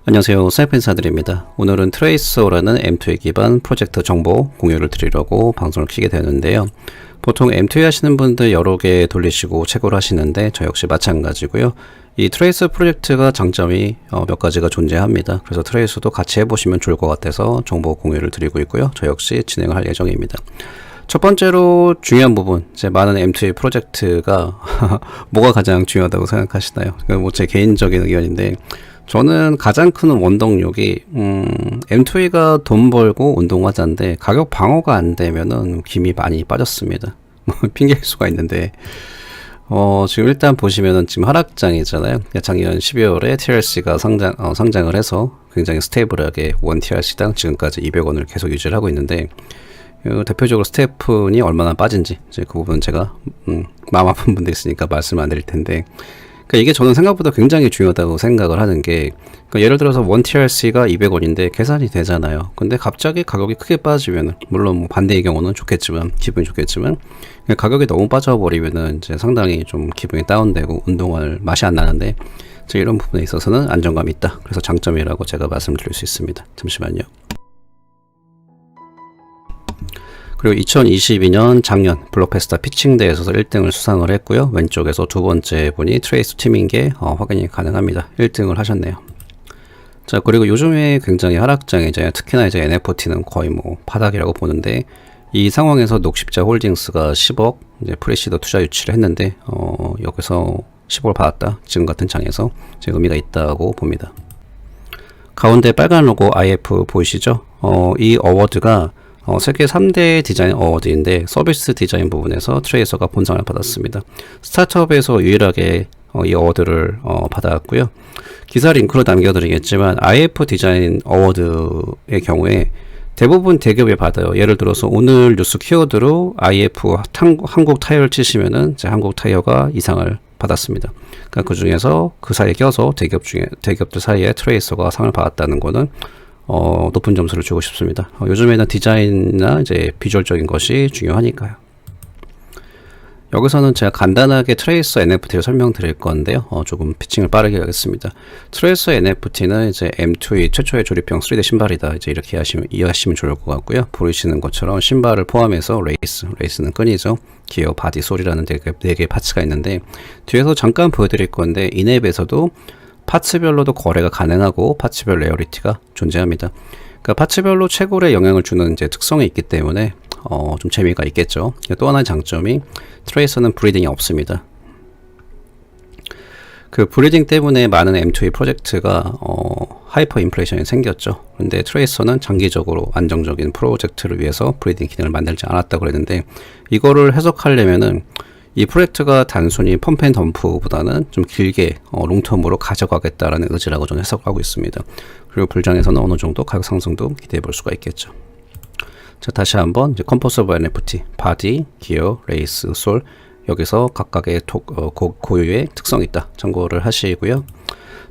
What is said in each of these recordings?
안녕하세요. 사이펜사들입니다. 오늘은 트레이서라는 M2에 기반 프로젝트 정보 공유를 드리려고 방송을 켜게 되는데요. 보통 M2 하시는 분들 여러 개 돌리시고 채굴 하시는데 저 역시 마찬가지고요. 이 트레이서 프로젝트가 장점이 몇 가지가 존재합니다. 그래서 트레이서도 같이 해보시면 좋을 것 같아서 정보 공유를 드리고 있고요. 저 역시 진행을 할 예정입니다. 첫 번째로 중요한 부분, 제 많은 M2 프로젝트가 뭐가 가장 중요하다고 생각하시나요? 뭐 제 개인적인 의견인데 저는 가장 큰 원동력이 M2E가 돈 벌고 운동화자인데 가격 방어가 안 되면은 힘이 많이 빠졌습니다. 핑계일 수가 있는데 지금 일단 보시면은 지금 하락장이잖아요. 작년 12월에 TRC가 상장을 해서 굉장히 스테이블하게 원 TRC당 지금까지 200원을 계속 유지를 하고 있는데 대표적으로 스테픈이 얼마나 빠진지 이제 그 부분은 제가 마음 아픈 분도 있으니까 말씀을 안 드릴 텐데, 그러니까 이게 저는 생각보다 굉장히 중요하다고 생각을 하는 게, 그러니까 예를 들어서 원 TRC가 200원인데 계산이 되잖아요. 근데 갑자기 가격이 크게 빠지면은, 물론 뭐 반대의 경우는 좋겠지만, 기분이 좋겠지만, 가격이 너무 빠져버리면은 이제 상당히 좀 기분이 다운되고 운동할 맛이 안 나는데, 이런 부분에 있어서는 안정감이 있다. 그래서 장점이라고 제가 말씀드릴 수 있습니다. 잠시만요. 그리고 2022년 작년 블록페스타 피칭대에서 1등을 수상을 했고요. 왼쪽에서 두 번째 분이 트레이스 팀인 게 확인이 가능합니다. 1등을 하셨네요. 자, 그리고 요즘에 굉장히 하락장이잖아요. 특히나 이제 NFT는 거의 뭐 바닥이라고 보는데, 이 상황에서 녹십자 홀딩스가 10억 이제 프리시드 투자 유치를 했는데 여기서 10억을 받았다. 지금 같은 장에서 제 의미가 있다고 봅니다. 가운데 빨간 로고 IF 보이시죠? 이 어워드가 세계 3대 디자인 어워드인데 서비스 디자인 부분에서 트레이서가 본상을 받았습니다. 스타트업에서 유일하게 이 어워드를 받았고요. 기사 링크로 남겨드리겠지만 IF 디자인 어워드의 경우에 대부분 대기업이 받아요. 예를 들어서 오늘 뉴스 키워드로 IF 한국 타이어를 치시면은 한국 타이어가 이상을 받았습니다. 그러니까 그 중에서 그 사이에 껴서 대기업들 사이에 트레이서가 상을 받았다는 거는 높은 점수를 주고 싶습니다. 요즘에는 디자인이나 이제 비주얼적인 것이 중요하니까요. 여기서는 제가 간단하게 트레이서 NFT를 설명드릴 건데요. 조금 피칭을 빠르게 하겠습니다. 트레이서 NFT는 이제 M2E 최초의 조립형 3D 신발이다. 이제 이렇게 이해하시면 좋을 것 같고요. 보이시는 것처럼 신발을 포함해서 레이스는 끈이죠. 기어, 바디, 솔이라는 4개의 파츠가 있는데, 뒤에서 잠깐 보여드릴 건데, 인앱에서도 파츠별로도 거래가 가능하고 파츠별 레어리티가 존재합니다. 그러니까 파츠별로 채굴에 영향을 주는 이제 특성이 있기 때문에 좀 재미가 있겠죠. 또 하나의 장점이 트레이서는 브리딩이 없습니다. 그 브리딩 때문에 많은 M2E 프로젝트가 하이퍼 인플레이션이 생겼죠. 그런데 트레이서는 장기적으로 안정적인 프로젝트를 위해서 브리딩 기능을 만들지 않았다고 그랬는데, 이거를 해석하려면은 이 프로젝트가 단순히 펌프앤덤프보다는 좀 길게 롱텀으로 가져가겠다라는 의지라고 저는 해석하고 있습니다. 그리고 불장에서는 어느 정도 가격 상승도 기대해 볼 수가 있겠죠. 자, 다시 한번 이제 컴포서블 NFT, 바디, 기어, 레이스, 솔, 여기서 각각의 고유의 특성이 있다. 참고를 하시고요.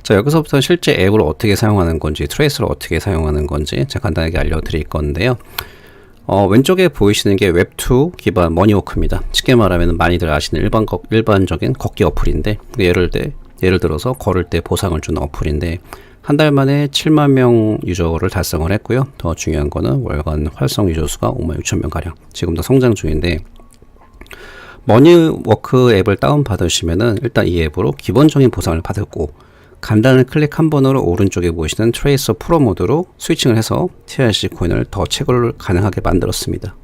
자, 여기서부터 실제 앱을 어떻게 사용하는 건지, 트레이스를 어떻게 사용하는 건지 제가 간단하게 알려드릴 건데요. 왼쪽에 보이시는 게 웹2 기반 머니워크입니다. 쉽게 말하면 많이들 아시는 일반적인 걷기 어플인데, 예를 들어서 걸을 때 보상을 주는 어플인데, 한 달 만에 7만 명 유저를 달성을 했고요. 더 중요한 거는 월간 활성 유저 수가 5만 6천 명 가량. 지금도 성장 중인데, 머니워크 앱을 다운받으시면은 일단 이 앱으로 기본적인 보상을 받았고, 간단한 클릭 한 번으로 오른쪽에 보이시는 트레이서 프로 모드로 스위칭을 해서 TRC 코인을 더 채굴 가능하게 만들었습니다.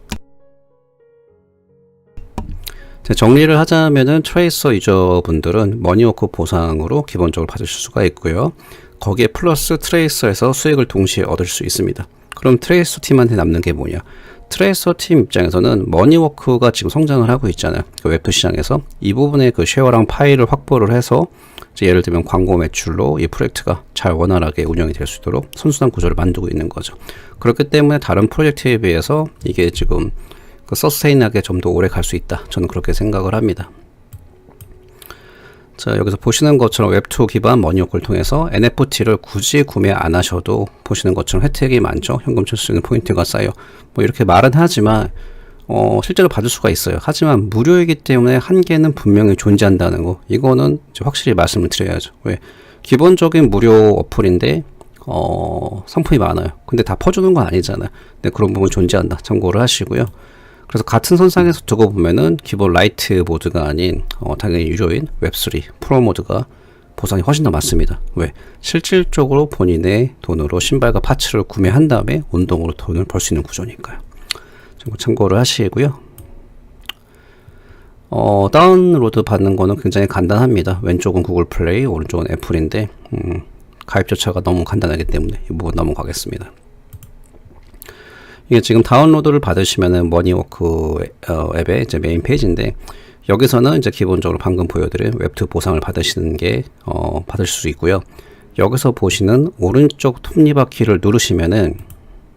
정리를 하자면은 트레이서 유저분들은 머니워크 보상으로 기본적으로 받으실 수가 있고요. 거기에 플러스 트레이서에서 수익을 동시에 얻을 수 있습니다. 그럼 트레이서 팀한테 남는 게 뭐냐? 트레이서 팀 입장에서는 머니워크가 지금 성장을 하고 있잖아요. 그 웹2 시장에서 이 부분에 그 쉐어랑 파일을 확보를 해서 예를 들면 광고 매출로 이 프로젝트가 잘 원활하게 운영이 될 수 있도록 선순환 구조를 만들고 있는 거죠. 그렇기 때문에 다른 프로젝트에 비해서 이게 지금 그 서스테인하게 좀 더 오래 갈 수 있다. 저는 그렇게 생각을 합니다. 자, 여기서 보시는 것처럼 웹2 기반 머니워크를 통해서 NFT를 굳이 구매 안 하셔도 보시는 것처럼 혜택이 많죠. 현금 칠 수 있는 포인트가 쌓여. 뭐 이렇게 말은 하지만 실제로 받을 수가 있어요. 하지만 무료이기 때문에 한계는 분명히 존재한다는 거, 이거는 확실히 말씀을 드려야죠. 왜? 기본적인 무료 어플인데 상품이 많아요. 근데 다 퍼주는 건 아니잖아요. 근데 그런 부분 존재한다. 참고를 하시고요. 그래서 같은 선상에서 두고 보면은 기본 라이트 모드가 아닌 당연히 유료인 웹3 프로 모드가 보상이 훨씬 더 많습니다. 왜? 실질적으로 본인의 돈으로 신발과 파츠를 구매한 다음에 운동으로 돈을 벌 수 있는 구조니까요. 참고를 하시고요. 다운로드 받는 거는 굉장히 간단합니다. 왼쪽은 구글 플레이, 오른쪽은 애플인데 가입 절차가 너무 간단하기 때문에 이 부분 넘어가겠습니다. 이게 지금 다운로드를 받으시면은 머니워크 앱의 이제 메인 페이지인데, 여기서는 이제 기본적으로 방금 보여드린 웹2 보상을 받으시는 게 받으실 수 있고요. 여기서 보시는 오른쪽 톱니바퀴를 누르시면은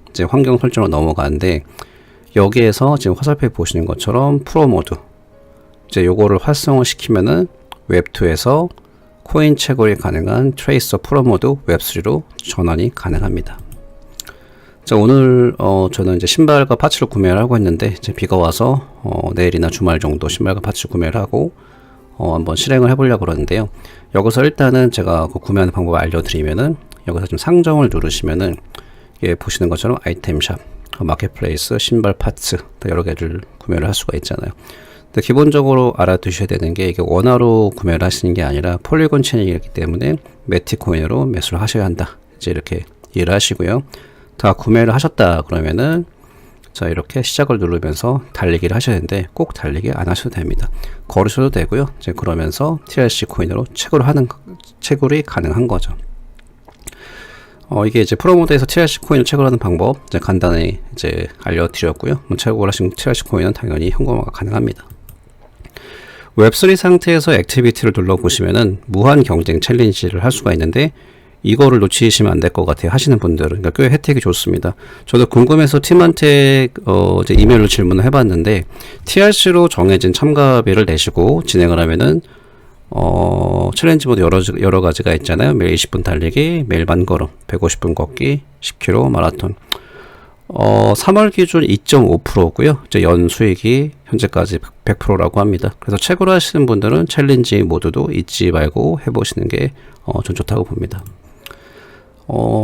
이제 환경 설정으로 넘어가는데, 여기에서 지금 화살표에 보시는 것처럼 프로 모드, 이제 요거를 활성화 시키면은 웹2에서 코인 채굴이 가능한 트레이서 프로 모드 웹3로 전환이 가능합니다. 자, 오늘 저는 이제 신발과 파츠를 구매를 하고 있는데, 이제 비가 와서 내일이나 주말 정도 신발과 파츠 구매를 하고 한번 실행을 해보려고 그러는데요. 여기서 일단은 제가 그 구매하는 방법을 알려드리면은, 여기서 좀 상정을 누르시면은 예, 보시는 것처럼 아이템샵, 마켓플레이스, 신발 파츠 여러 개를 구매를 할 수가 있잖아요. 근데 기본적으로 알아두셔야 되는 게, 이게 원화로 구매를 하시는 게 아니라 폴리곤 체인이기 때문에 매틱코인으로 매수를 하셔야 한다. 이제 이렇게 이해를 하시고요. 다 구매를 하셨다 그러면은 자, 이렇게 시작을 누르면서 달리기를 하셔야 되는데, 꼭 달리기 안 하셔도 됩니다. 걸으셔도 되고요. 이제 그러면서 TRC 코인으로 채굴이 가능한 거죠. 이게 이제 프로모드에서 TRC 코인을 채굴하는 방법 이제 간단히 이제 알려드렸고요. 채굴하신 TRC 코인은 당연히 현금화가 가능합니다. 웹3 상태에서 액티비티를 눌러보시면은 무한 경쟁 챌린지를 할 수가 있는데, 이거를 놓치시면 안 될 것 같아요. 하시는 분들은. 그러니까 꽤 혜택이 좋습니다. 저도 궁금해서 팀한테 이제 이메일로 질문을 해봤는데, TRC로 정해진 참가비를 내시고 진행을 하면은 챌린지 모드 여러 가지가 있잖아요. 매일 20분 달리기, 매일 만걸음, 150분 걷기, 10km 마라톤. 3월 기준 2.5%고요. 이제 연 수익이 현재까지 100%라고 합니다. 그래서 채굴 하시는 분들은 챌린지 모드도 잊지 말고 해보시는 게 전 좋다고 봅니다.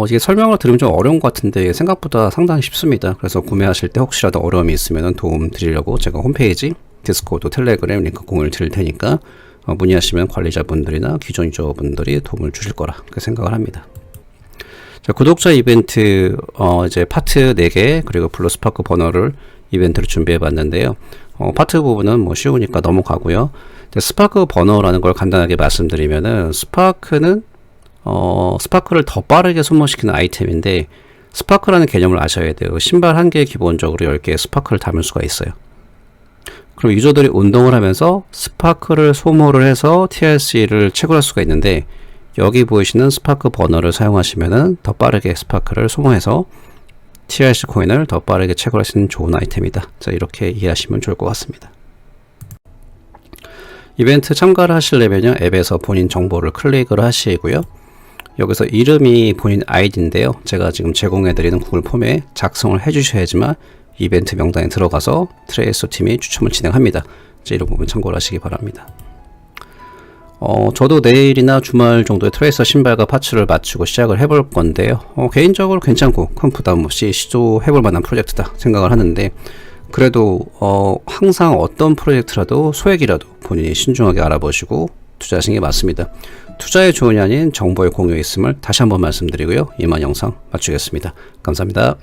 이게 설명을 들으면 좀 어려운 것 같은데 생각보다 상당히 쉽습니다. 그래서 구매하실 때 혹시라도 어려움이 있으면 도움 드리려고 제가 홈페이지, 디스코드, 텔레그램 링크 공유를 드릴 테니까 문의하시면 관리자분들이나 기존 유저분들이 도움을 주실 거라 그렇게 생각을 합니다. 자, 구독자 이벤트 이제 파트 4개 그리고 블루스파크 버너를 이벤트를 준비해 봤는데요. 파트 부분은 뭐 쉬우니까 넘어가고요. 스파크 버너라는 걸 간단하게 말씀드리면은, 스파크는 스파크를 더 빠르게 소모시키는 아이템인데, 스파크라는 개념을 아셔야 돼요. 신발 한 개에 기본적으로 10개의 스파크를 담을 수가 있어요. 그럼 유저들이 운동을 하면서 스파크를 소모를 해서 TRC를 채굴할 수가 있는데, 여기 보이시는 스파크 버너를 사용하시면은 더 빠르게 스파크를 소모해서 TRC 코인을 더 빠르게 채굴할 수 있는 좋은 아이템이다. 자, 이렇게 이해하시면 좋을 것 같습니다. 이벤트 참가를 하시려면요, 앱에서 본인 정보를 클릭을 하시고요. 여기서 이름이 본인 아이디인데요. 제가 지금 제공해드리는 구글 폼에 작성을 해주셔야지만 이벤트 명단에 들어가서 트레이서 팀이 추첨을 진행합니다. 이제 이런 부분 참고를 하시기 바랍니다. 저도 내일이나 주말 정도에 트레이서 신발과 파츠를 맞추고 시작을 해볼 건데요. 개인적으로 괜찮고 큰 부담 없이 시도해볼 만한 프로젝트다 생각을 하는데, 그래도 항상 어떤 프로젝트라도 소액이라도 본인이 신중하게 알아보시고 투자하시는 게 맞습니다. 투자의 조언이 아닌 정보의 공유에 있음을 다시 한번 말씀드리고요. 이만 영상 마치겠습니다. 감사합니다.